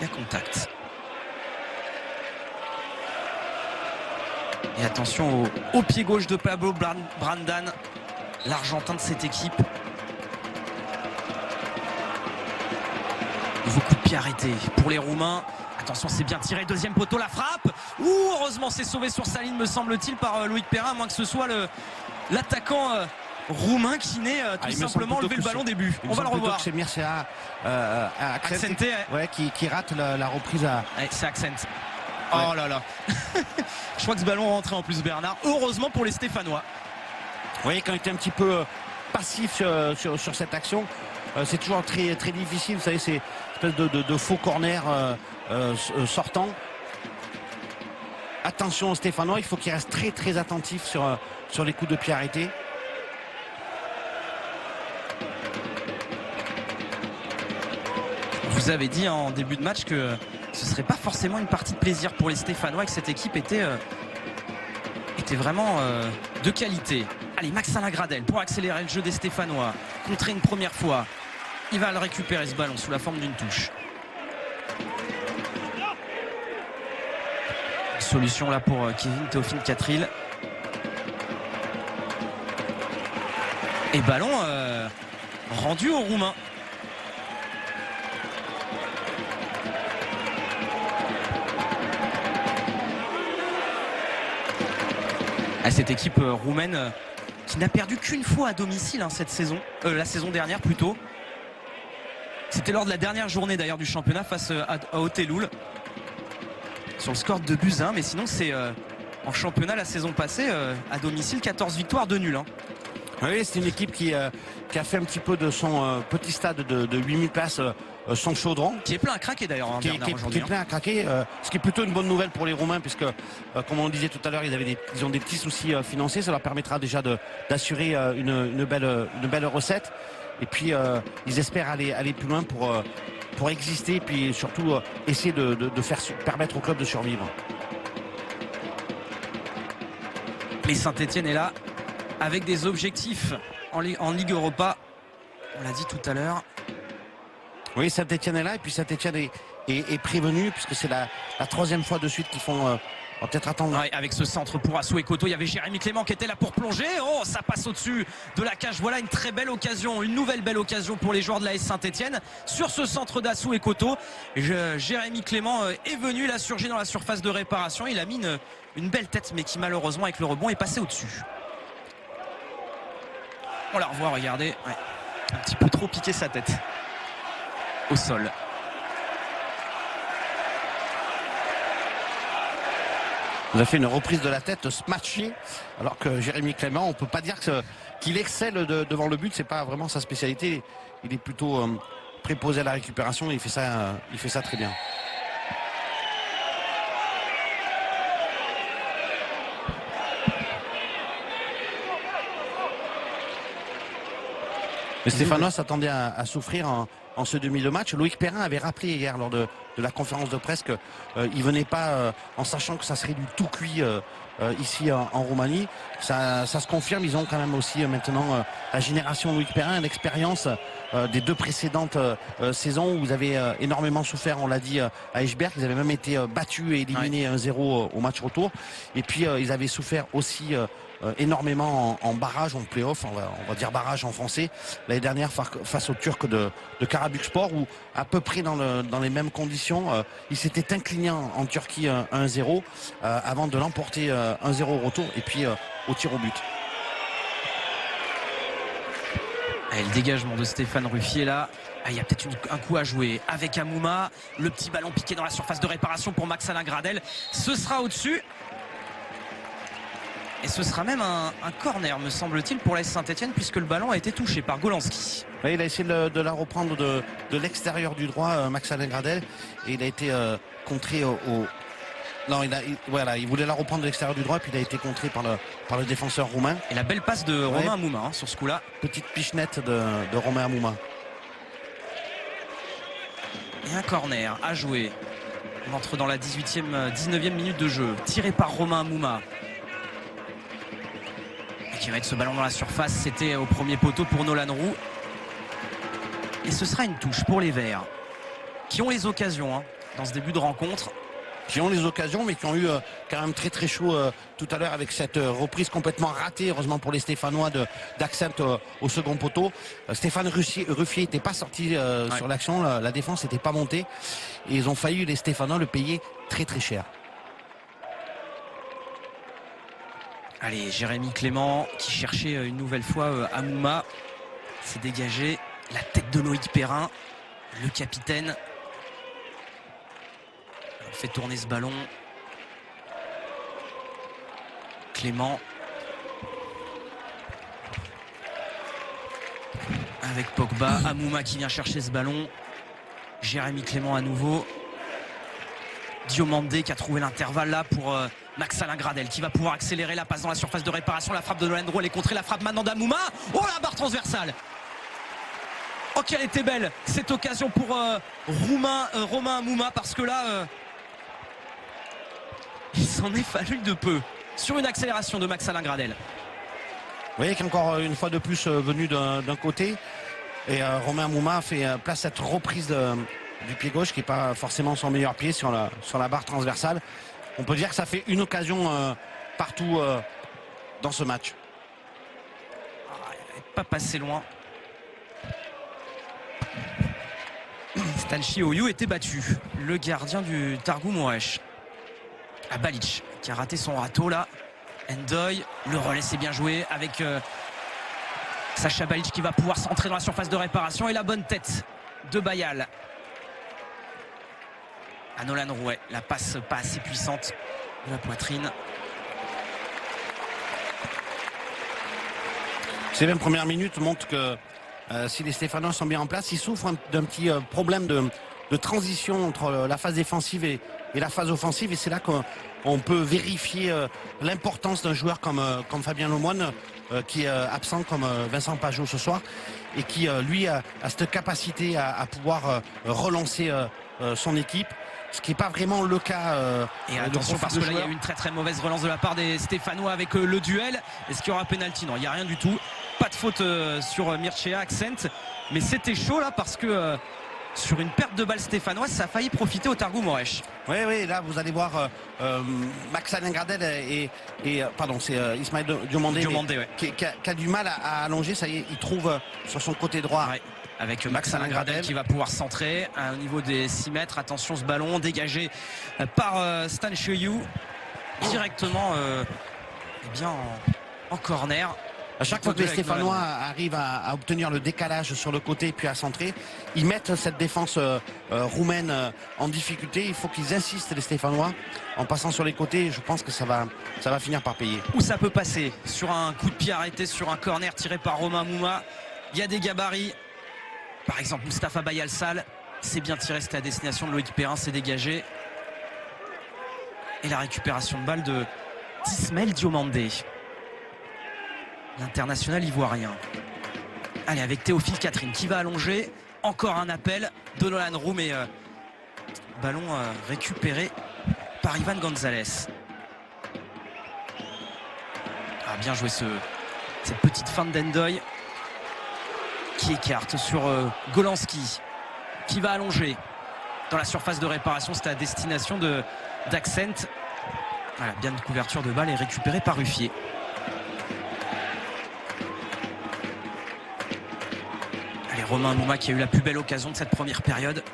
Il y a contact. Et attention au pied gauche de Pablo Brandan, l'Argentin de cette équipe. Nouveau coup de pied arrêté pour les Roumains. Attention, c'est bien tiré. Deuxième poteau, la frappe. Ouh, heureusement, c'est sauvé sur sa ligne, me semble-t-il, par Loïc Perrin, à moins que ce soit l'attaquant roumain qui n'ait tout simplement levé le ballon début. On va le revoir. C'est Mircea Accente, qui rate la reprise à... Ouais, c'est Accent. Oh là là. Je crois que ce ballon rentrait en plus, Bernard. Heureusement pour les Stéphanois. Oui, quand il était un petit peu passif sur cette action, c'est toujours très, très difficile. Vous savez, c'est une espèce de faux corner sortant. Attention aux Stéphanois, il faut qu'il reste très très attentif sur les coups de pied arrêtés. Vous avez dit en début de match que ce ne serait pas forcément une partie de plaisir pour les Stéphanois et que cette équipe était vraiment de qualité. Allez, Max-Alain Gradel pour accélérer le jeu des Stéphanois. Contré une première fois. Il va le récupérer, ce ballon, sous la forme d'une touche. Solution là pour Kevin Théophile Catril. Et ballon rendu aux Roumains. À cette équipe roumaine qui n'a perdu qu'une fois à domicile cette saison, la saison dernière plutôt. C'était lors de la dernière journée d'ailleurs du championnat face à Oteloul. Sur le score de 2-1, mais sinon c'est en championnat la saison passée à domicile 14 victoires, 2 nuls. Oui, c'est une équipe qui a fait un petit peu de son petit stade de 8000 places son chaudron. Qui est plein à craquer d'ailleurs, qui est plein à craquer, ce qui est plutôt une bonne nouvelle pour les Roumains, puisque comme on le disait tout à l'heure, ils ont des petits soucis financiers. Ça leur permettra déjà d'assurer une belle recette. Et puis ils espèrent aller plus loin pour exister, et puis surtout essayer de permettre au club de survivre. Mais Saint-Etienne est là avec des objectifs en Ligue Europa. On l'a dit tout à l'heure. Oui, Saint-Etienne est là, et puis Saint-Etienne est prévenu, puisque c'est la troisième fois de suite qu'ils font... On va peut-être attendre. Ouais, avec ce centre pour Assou et Koto, il y avait Jérémy Clément qui était là pour plonger. Oh, ça passe au-dessus de la cage. Voilà une très belle occasion, une nouvelle belle occasion pour les joueurs de l'AS Saint-Etienne sur ce centre d'Assou et Koto. Jérémy Clément est venu là surgir dans la surface de réparation. Il a mis une belle tête, mais qui malheureusement avec le rebond est passé au-dessus. On la revoit, regardez. Ouais. Un petit peu trop piqué sa tête au sol. Vous avez fait une reprise de la tête smatchée, alors que Jérémy Clément, on ne peut pas dire qu'il excelle devant le but. C'est pas vraiment sa spécialité. Il est plutôt préposé à la récupération et il fait ça très bien. Les Stéphanois s'attendaient à souffrir en ce demi de match. Loïc Perrin avait rappelé hier lors de la conférence de presse qu'il ne venait pas en sachant que ça serait du tout cuit ici en Roumanie. Ça se confirme. Ils ont quand même aussi maintenant la génération Loïc Perrin, l'expérience des deux précédentes saisons où vous avez énormément souffert, on l'a dit, à Eschberg. Ils avaient même été battus et éliminés 1-0 au match retour. Et puis ils avaient souffert aussi énormément en barrage, en play-off, on va dire barrage en français, l'année dernière face aux Turcs de Karabükspor, où à peu près dans les mêmes conditions, ils s'étaient inclinés en Turquie 1-0 avant de l'emporter 1-0 au retour et puis au tir au but. Et le dégagement de Stéphane Ruffier là. Il y a peut-être un coup à jouer avec Amouma. Le petit ballon piqué dans la surface de réparation pour Max-Alain Gradel. Ce sera au-dessus. Et ce sera même un corner, me semble-t-il, pour l'AS Saint-Etienne, puisque le ballon a été touché par Golanski. Oui, il a essayé de la reprendre de l'extérieur du droit, Max-Alain Gradel, et il a été contré Non, il voulait la reprendre de l'extérieur du droit, puis il a été contré par le défenseur roumain. Et la belle passe de Romain Amouma sur ce coup-là. Petite pichenette de Romain Amouma. Et un corner à jouer. On entre dans la 19e minute de jeu. Tiré par Romain Amouma. Et qui va mettre ce ballon dans la surface. C'était au premier poteau pour Nolan Roux. Et ce sera une touche pour les Verts, qui ont les occasions. dans ce début de rencontre. Qui ont les occasions, mais qui ont eu quand même très chaud tout à l'heure avec cette reprise complètement ratée, heureusement pour les Stéphanois, d'Accent au second poteau. Stéphane Ruffier n'était pas sorti sur l'action, la défense n'était pas montée, et ils ont failli, les Stéphanois, le payer très cher. Allez, Jérémy Clément qui cherchait une nouvelle fois Amouma, s'est dégagé, la tête de Loïc Perrin, le capitaine. On fait tourner ce ballon. Clément. Avec Pogba. Amouma qui vient chercher ce ballon. Jérémy Clément à nouveau. Diomandé qui a trouvé l'intervalle là pour Max-Alain Gradel qui va pouvoir accélérer la passe dans la surface de réparation. La frappe de Nolan Roux, elle est contrée. La frappe maintenant d'Amouma. Oh la barre transversale. Oh qu'elle était belle cette occasion pour Romain Amouma, parce que là il s'en est fallu de peu sur une accélération de Max-Alain Gradel. Vous voyez qu'encore une fois de plus venu d'un côté, et Romain Amouma fait place à cette reprise du pied gauche qui n'est pas forcément son meilleur pied sur la barre transversale. On peut dire que ça fait une occasion partout dans ce match. Il n'est pas passé loin. Stanchi Oyu était battu, le gardien du Targou Mourech. À Balic qui a raté son râteau là. Ndoye, le relais c'est bien joué avec Sacha Balic qui va pouvoir s'entrer dans la surface de réparation, et la bonne tête de Bayal à Nolan Rouet. La passe pas assez puissante de la poitrine. Ces 20 premières minutes montrent que si les Stéphanois sont bien en place, ils souffrent d'un petit problème de transition entre la phase défensive et la phase offensive, et c'est là qu'on peut vérifier l'importance d'un joueur comme Fabien Lemoine, qui est absent comme Vincent Pajot ce soir, et qui lui a cette capacité à pouvoir relancer son équipe, ce qui n'est pas vraiment le cas. Et attention, parce que là il y a eu une très mauvaise relance de la part des Stéphanois avec le duel. Est-ce qu'il y aura pénalty? Non, il n'y a rien du tout. Pas de faute sur Mircea Accent, mais c'était chaud là parce que sur une perte de balle stéphanoise, ça a failli profiter au Targou Mourech. Oui, là vous allez voir Max-Alain Gradel pardon, c'est Ismaël Diomandé Ouais. qui a du mal à allonger. Ça y est, il trouve sur son côté droit. Ouais. Avec Max-Alain Gradel qui va pouvoir centrer au niveau des 6 mètres. Attention, ce ballon dégagé par Stan Choyou directement en corner. À chaque fois que les Stéphanois arrivent à obtenir le décalage sur le côté puis à centrer, ils mettent cette défense roumaine en difficulté. Il faut qu'ils insistent, les Stéphanois, en passant sur les côtés. Je pense que ça va finir par payer. Où ça peut passer sur un coup de pied arrêté, sur un corner tiré par Romain Amouma. Il y a des gabarits. Par exemple, Mustapha Bayalsal, c'est bien tiré, c'était à destination de Loïc Perrin, c'est dégagé. Et la récupération de balle de Ismaël Diomandé, l'international ivoirien. Allez, avec Théophile Catherine qui va allonger. Encore un appel de Nolan Roux, mais ballon récupéré par Ivan Gonzalez. Bien joué cette petite fin d'Endoy qui écarte sur Golanski qui va allonger dans la surface de réparation. C'était à destination d'Accent. Voilà, bien de couverture de balle et récupéré par Ruffier. Allez, Romain Amouma qui a eu la plus belle occasion de cette première période.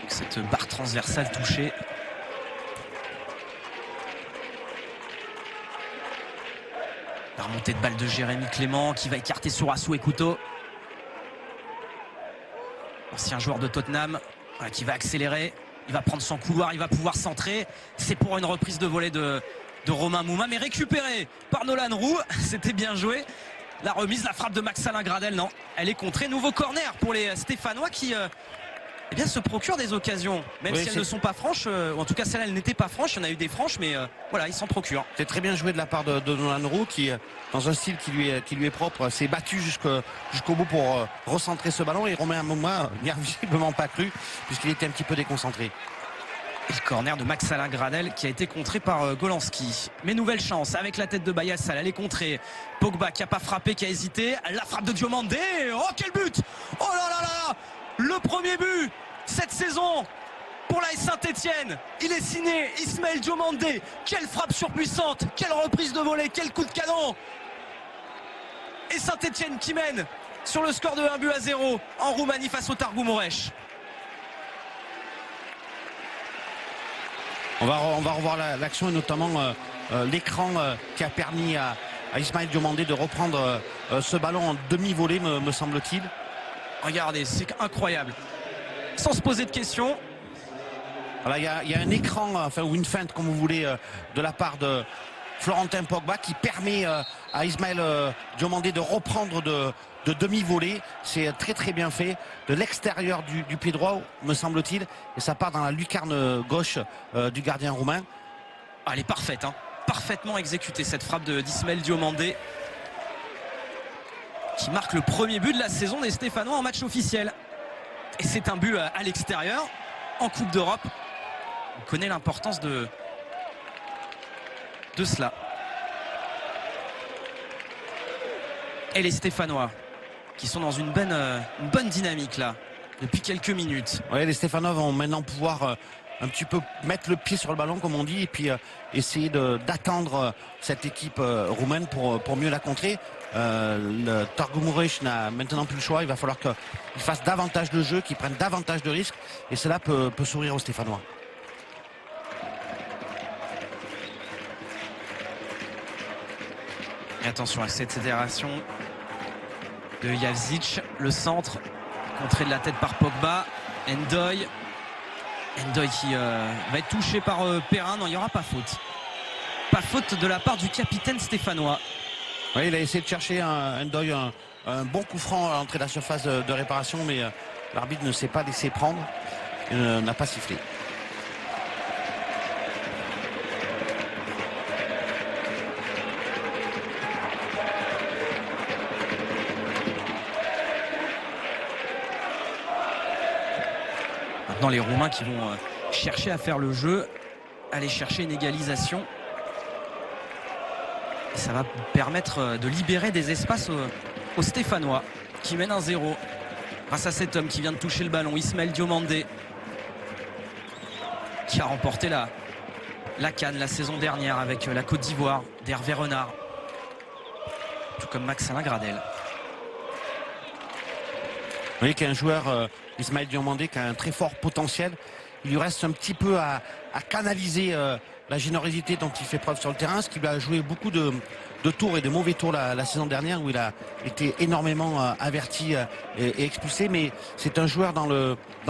Cette barre transversale touchée. La remontée de balle de Jérémy Clément qui va écarter Sourassou et Couteau. Ancien joueur de Tottenham qui va accélérer. Il va prendre son couloir, il va pouvoir centrer. C'est pour une reprise de volée de Romain Amouma, mais récupéré par Nolan Roux. C'était bien joué. La remise, la frappe de Max-Alain Gradel, non. Elle est contrée. Nouveau corner pour les Stéphanois qui se procurent des occasions. Même si elles ne sont pas franches. En tout cas, celle-là, elle n'était pas franche. Il y en a eu des franches, mais voilà, ils s'en procurent. C'est très bien joué de la part de Nolan Roux qui, dans un style qui lui est propre, s'est battu jusqu'au bout pour recentrer ce ballon. Et Romain Amouma n'y a visiblement pas cru puisqu'il était un petit peu déconcentré. Et le corner de Max-Alain Gradel qui a été contré par Golanski. Mais nouvelle chance avec la tête de Bayalsal. Elle est contrée. Pogba qui n'a pas frappé, qui a hésité. La frappe de Diomandé. Oh, quel but! Oh là là là! Le premier premier but cette saison pour l'AS Saint-Etienne. Il est signé Ismaël Diomandé. Quelle frappe surpuissante, quelle reprise de volée, quel coup de canon. Et Saint-Etienne qui mène sur le score de 1-0 en Roumanie face au Târgu Mureș. On va revoir l'action et notamment l'écran qui a permis à Ismaël Diomandé de reprendre ce ballon en demi-volée, me semble-t-il. Regardez, c'est incroyable. Sans se poser de questions. Voilà, il y a un écran, ou une feinte, comme vous voulez, de la part de Florentin Pogba qui permet à Ismaël Diomandé de reprendre de demi-volée. C'est très très bien fait de l'extérieur du pied droit, me semble-t-il, et ça part dans la lucarne gauche du gardien roumain. Ah, elle est parfaite, hein. Parfaitement exécutée cette frappe d'Ismaël Diomandé qui marque le premier but de la saison des Stéphanois en match officiel. Et c'est un but à l'extérieur en Coupe d'Europe. On connaît l'importance de cela. Et les Stéphanois qui sont dans une bonne dynamique là depuis quelques minutes. Ouais, les Stéphanois vont maintenant pouvoir un petit peu mettre le pied sur le ballon, comme on dit, et puis essayer d'attendre cette équipe roumaine pour mieux la contrer. Le Târgu Mureș n'a maintenant plus le choix. Il va falloir qu'il fasse davantage de jeu, qu'il prenne davantage de risques, et cela peut sourire aux Stéphanois. Et attention à cette fédération de Javzic, le centre contré de la tête par Pogba. Ndoye qui va être touché par Perrin. Non, il n'y aura pas faute. Pas faute de la part du capitaine stéphanois. Oui, il a essayé de chercher Ndoye un bon coup franc à l'entrée de la surface de réparation, mais l'arbitre ne s'est pas laissé prendre et n'a pas sifflé. Maintenant les Roumains qui vont chercher à faire le jeu, aller chercher une égalisation. Et ça va permettre de libérer des espaces aux Stéphanois qui mènent 1-0 grâce à cet homme qui vient de toucher le ballon, Ismaël Diomandé, qui a remporté la CAN la saison dernière avec la Côte d'Ivoire d'Hervé Renard, tout comme Max-Alain Gradel. Vous voyez qu'il y a un joueur, Ismaël Diomandé, qui a un très fort potentiel. Il lui reste un petit peu à canaliser la générosité dont il fait preuve sur le terrain, ce qui lui a joué beaucoup de tours et de mauvais tours la saison dernière, où il a été énormément averti et expulsé. Mais c'est un joueur dans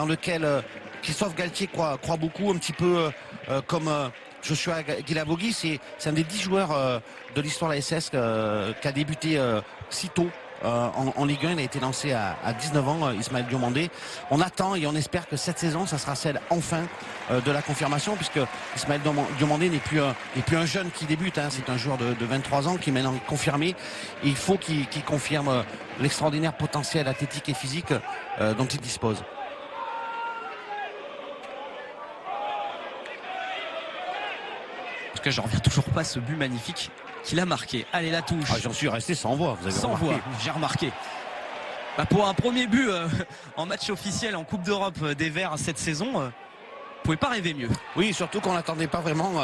lequel Christophe Galtier croit beaucoup, un petit peu comme Joshua Guilavogui. C'est un des 10 joueurs de l'histoire de la SS qui a débuté si tôt. En Ligue 1, il a été lancé à 19 ans, Ismaël Diomandé. On attend et on espère que cette saison, ça sera celle enfin de la confirmation, puisque Ismaël Diomandé n'est plus un jeune qui débute, hein. C'est un joueur de 23 ans qui est maintenant confirmé. Et il faut qu'il confirme l'extraordinaire potentiel athlétique et physique dont il dispose. En tout cas, j'en reviens toujours pas à ce but magnifique qu'il a marqué. Allez, la touche. Ah, j'en suis resté sans voix, vous avez sans remarqué. voix, j'ai remarqué. Bah, pour un premier but en match officiel en Coupe d'Europe des Verts cette saison, vous pouvez pas rêver mieux. Oui, surtout qu'on n'attendait pas vraiment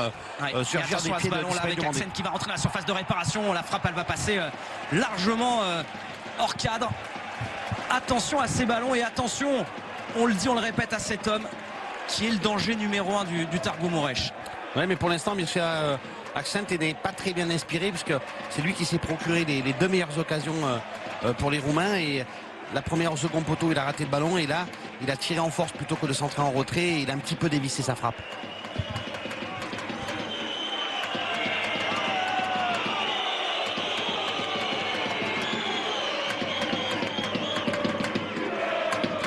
surgir des pieds de ballon là avec Axen qui va rentrer dans la surface de réparation. La frappe, elle va passer largement hors cadre. Attention à ces ballons et attention, on le dit, on le répète, à cet homme qui est le danger numéro 1 du Târgu Mureș. Oui, mais pour l'instant, bien sûr, Axent n'est pas très bien inspiré, puisque c'est lui qui s'est procuré les deux meilleures occasions pour les Roumains. Et la première au second poteau, il a raté le ballon, et là il a tiré en force plutôt que de centrer en retrait, et il a un petit peu dévissé sa frappe.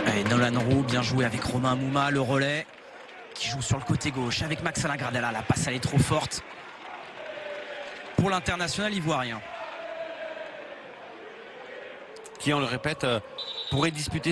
Allez, Nolan Roux, bien joué avec Romain Mouma, le relais qui joue sur le côté gauche avec Max-Alain Gradel. La passe, elle est trop forte pour l'international ivoirien, Qui, on le répète, pourrait disputer